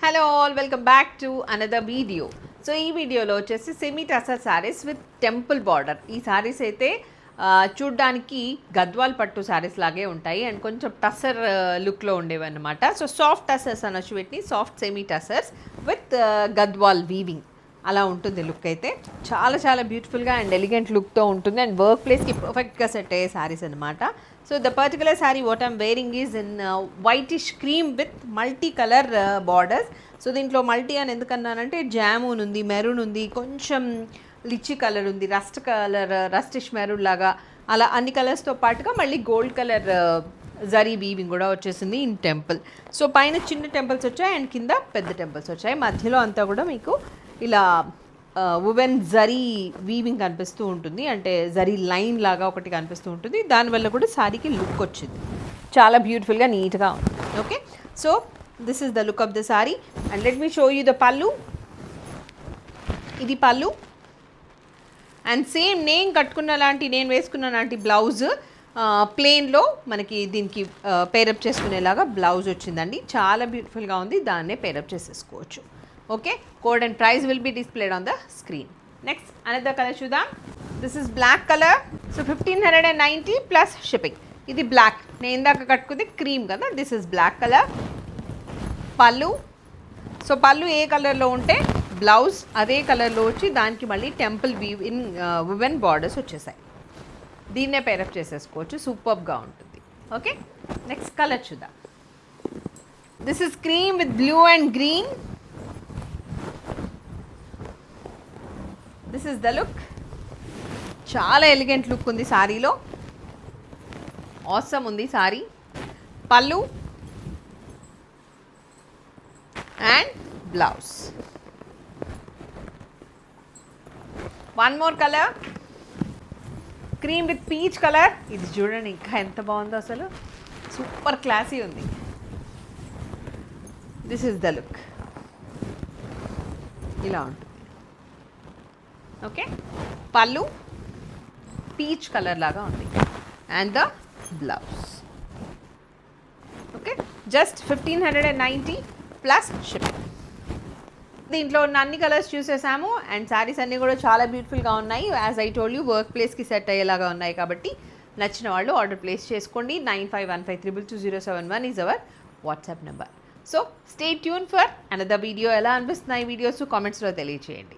Hello all, welcome back to another video. So ఈ వీడియోలో వచ్చేసి semi tussar saris with temple border. ఈ శారీస్ అయితే చూడ్డానికి గద్వాల్ పట్టు శారీస్ లాగే ఉంటాయి అండ్ కొంచెం టసర్ లుక్లో ఉండేవి అనమాట. సో సాఫ్ట్ టసర్స్ అనొచ్చు వీటిని, soft semi tussars with Gadwal weaving అలా ఉంటుంది లుక్ అయితే. చాలా చాలా బ్యూటిఫుల్గా అండ్ ఎలిగెంట్ లుక్తో ఉంటుంది అండ్ వర్క్ ప్లేస్కి పర్ఫెక్ట్గా సెట్ అయ్యే శారీస్ అనమాట. So the particular sari what I'm wearing is in whitish cream with multi colour borders. So దీంట్లో మల్టీ అని ఎందుకన్నానంటే జామూన్ ఉంది, మెరూన్ ఉంది, కొంచెం లిచ్చి కలర్ ఉంది, రస్ట్ కలర్, రస్టిష్ మెరూన్ లాగా అలా అన్ని కలర్స్తో పాటుగా మళ్ళీ గోల్డ్ కలర్ జరీ వీవింగ్ కూడా వచ్చేసింది ఇన్ టెంపుల్. సో పైన చిన్న టెంపుల్స్ వచ్చాయి అండ్ కింద పెద్ద టెంపుల్స్ వచ్చాయి. మధ్యలో అంతా కూడా మీకు ఇలా వువెన్ జరీ వీవింగ్ కనిపిస్తూ ఉంటుంది, అంటే జరీ లైన్ లాగా ఒకటి కనిపిస్తూ ఉంటుంది. దానివల్ల కూడా శారీకి లుక్ వచ్చింది, చాలా బ్యూటిఫుల్గా నీట్గా ఉంది. Okay, so this is the look of the sari and let me show you the పళ్ళు. ఇది పళ్ళు అండ్ సేమ్ నేను కట్టుకున్న లాంటి, నేను వేసుకున్న లాంటి బ్లౌజ్ ప్లెయిన్లో మనకి దీనికి పేరప్ చేసుకునేలాగా బ్లౌజ్ వచ్చిందండి. చాలా బ్యూటిఫుల్గా ఉంది, దాన్నే పేరప్ చేసేసుకోవచ్చు. Okay, code and price will be displayed on the screen. Next another colour చూద్దాం. This is black colour. So 1590 plus shipping. ఇది బ్లాక్, నేను ఇందాక కట్టుకుంది క్రీమ్ కదా, దిస్ ఇస్ బ్లాక్ కలర్. పళ్ళు, సో పళ్ళు ఏ కలర్లో ఉంటే బ్లౌజ్ అదే కలర్లో వచ్చి దానికి మళ్ళీ temple weave in woven borders వచ్చేసాయి. దీన్నే పేరప్ చేసేసుకోవచ్చు, సూపర్గా ఉంటుంది. ఓకే, నెక్స్ట్ కలర్ చూద్దాం. This is cream with blue and green. This is the look. చాలా ఎలిగెంట్ లుక్ ఉంది శారీలో, ఆసమ్ ఉంది శారీ. పళ్ళు and blouse. One more colour, cream with peach colour. ఇది చూడండి ఇంకా ఎంత బాగుందో, అసలు సూపర్ క్లాసీ ఉంది. దిస్ ఇస్ ద లుక్, ఇలా ఉంటుంది. ఓకే, పళ్ళు పీచ్ కలర్ లాగా ఉంది and the blouse. Okay, just 1590 plus shipping. దీంట్లో ఉన్న అన్ని కలర్స్ చూసేసాము అండ్ శారీస్ అన్నీ కూడా చాలా బ్యూటిఫుల్గా ఉన్నాయి. As I told you, work ప్లేస్కి సెట్ అయ్యేలాగా ఉన్నాయి కాబట్టి నచ్చిన వాళ్ళు ఆర్డర్ ప్లేస్ చేసుకోండి. 9515322071 is our WhatsApp number. So stay tune for another video. ఎలా అనిపిస్తున్నాయి వీడియోస్ కామెంట్స్లో తెలియచేయండి.